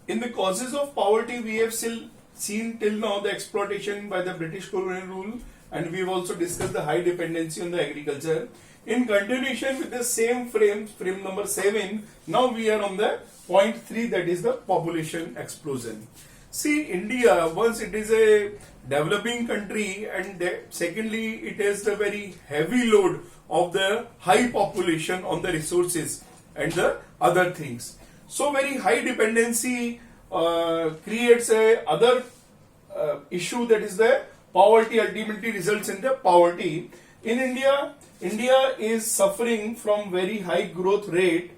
In the causes of poverty, we have still seen till now the exploitation by the British colonial rule, and we have also discussed the high dependency on the agriculture. In continuation with the same frame number 7, now we are on the point 3, that is the population explosion. See, India, once it is a developing country, and secondly, it has the very heavy load of the high population on the resources and the other things. So very high dependency creates a other issue, that is the poverty, ultimately results in the poverty. In India, India is suffering from very high growth rate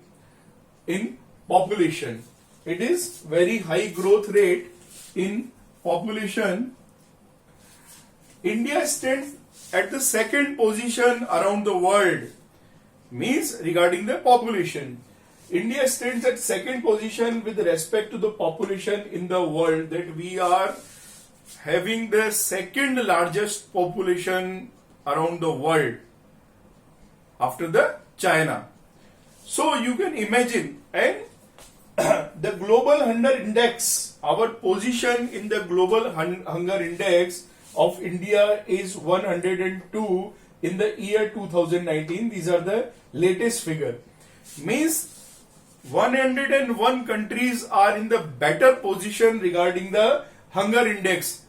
in population. It is very high growth rate in population. India stands at the second position around the world, means regarding the population. India stands at second position with respect to the population in the world, that we are having the second largest population around the world after the China. So you can imagine, and the global hunger index, our position in the global hunger index of India is 102 in the year 2019. These are the latest figure. Means 101 countries are in the better position regarding the hunger index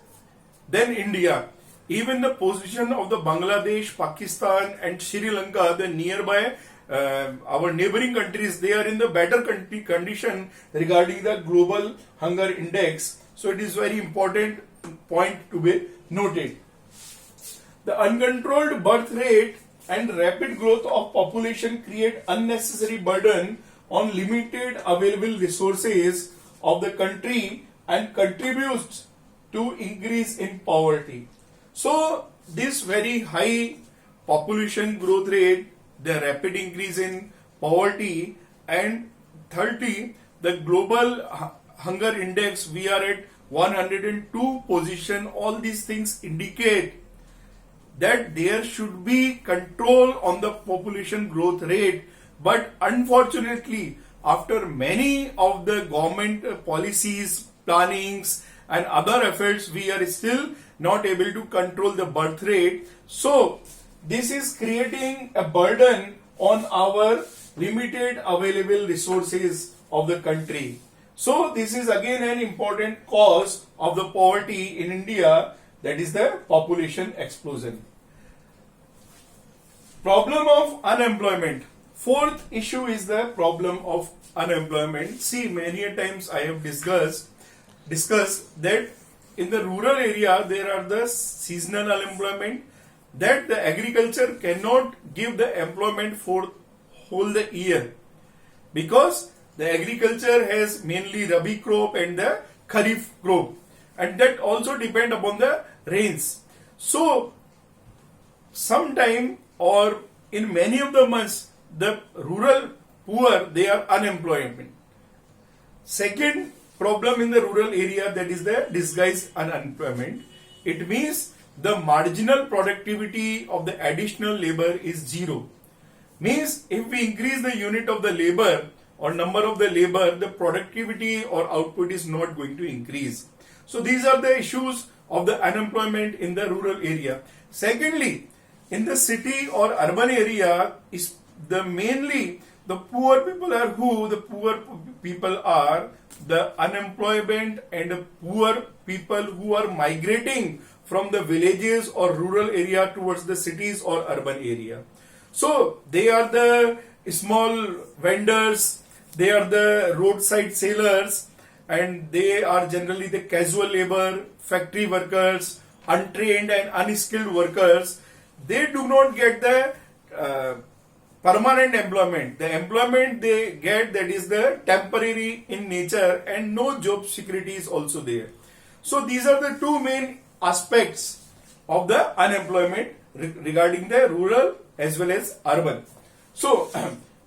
than India. Even the position of the Bangladesh, Pakistan and Sri Lanka, the nearby our neighboring countries, they are in the better condition regarding the global hunger index. So it is very important point to be noted. The uncontrolled birth rate and rapid growth of population create unnecessary burden on limited available resources of the country and contributes to increase in poverty. So this very high population growth rate, the rapid increase in poverty, and thirdly, the global hunger index, we are at 102 position. All these things indicate that there should be control on the population growth rate, but unfortunately, after many of the government policies, plannings and other efforts, we are still not able to control the birth rate. So this is creating a burden on our limited available resources of the country. So this is again an important cause of the poverty in India, that is the population explosion. Problem of unemployment. Fourth issue is the problem of unemployment. See, many a times I have discussed that in the rural area there are the seasonal unemployment, that the agriculture cannot give the employment for whole the year, because the agriculture has mainly rabi crop and the kharif crop, and that also depend upon the rains. So sometime or in many of the months, the rural poor, they are unemployment. Second problem in the rural area, that is the disguised unemployment. It means the marginal productivity of the additional labor is zero. Means if we increase the unit of the labor or number of the labor, the productivity or output is not going to increase. So these are the issues of the unemployment in the rural area. Secondly, in the city or urban area, is the mainly the poor people are who? The poor people are the unemployment and the poor people who are migrating from the villages or rural area towards the cities or urban area. So they are the small vendors, they are the roadside sellers, and they are generally the casual labor, factory workers, untrained and unskilled workers. They do not get the permanent employment. The employment they get, that is the temporary in nature, and no job security is also there. So these are the two main aspects of the unemployment regarding the rural as well as urban. So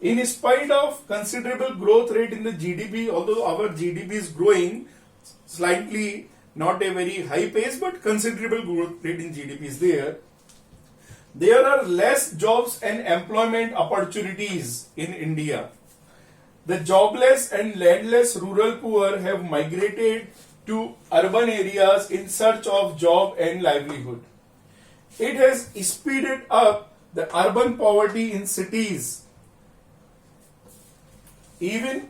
in spite of considerable growth rate in the GDP, although our GDP is growing slightly, not a very high pace, but considerable growth rate in GDP is there, there are less jobs and employment opportunities in India. The jobless and landless rural poor have migrated to urban areas in search of job and livelihood. It has speeded up the urban poverty in cities. Even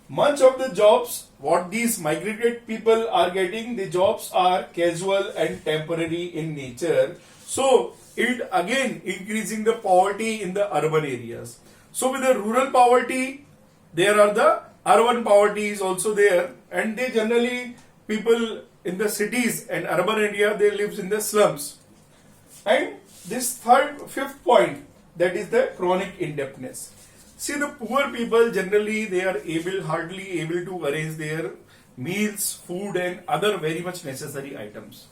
much of the jobs what these migrated people are getting, the jobs are casual and temporary in nature. So it again increasing the poverty in the urban areas. So with the rural poverty, there are the urban poverty is also there, and they generally people in the cities and urban area they lives in the slums. And this fifth point, that is the chronic indebtedness. See, the poor people generally they are hardly able to arrange their meals, food, and other very much necessary items.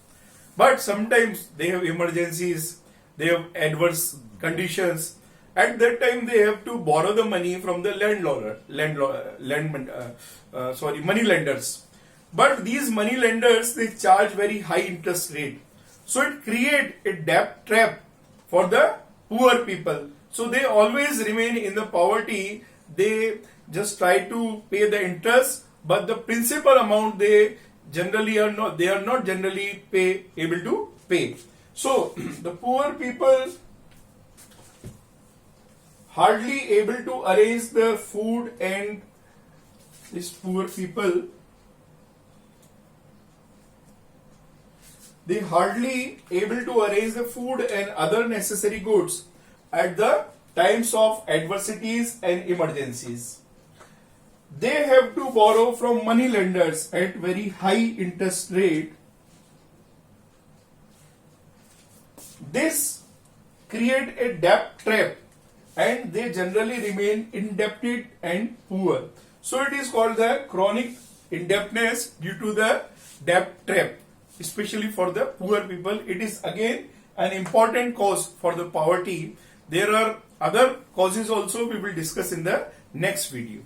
But sometimes they have emergencies, they have adverse conditions. At that time, they have to borrow the money from the money lenders. But these money lenders they charge very high interest rate. So it create a debt trap for the poor people. So they always remain in the poverty. They just try to pay the interest, but the principal amount they are not generally able to pay. So the poor people hardly able to arrange the food, and these poor people they hardly able to arrange the food and other necessary goods at the times of adversities and emergencies. They have to borrow from money lenders at very high interest rate. This create a debt trap, and they generally remain indebted and poor. So it is called the chronic indebtedness due to the debt trap, especially for the poor people. It is again an important cause for the poverty. There are other causes also we will discuss in the next video.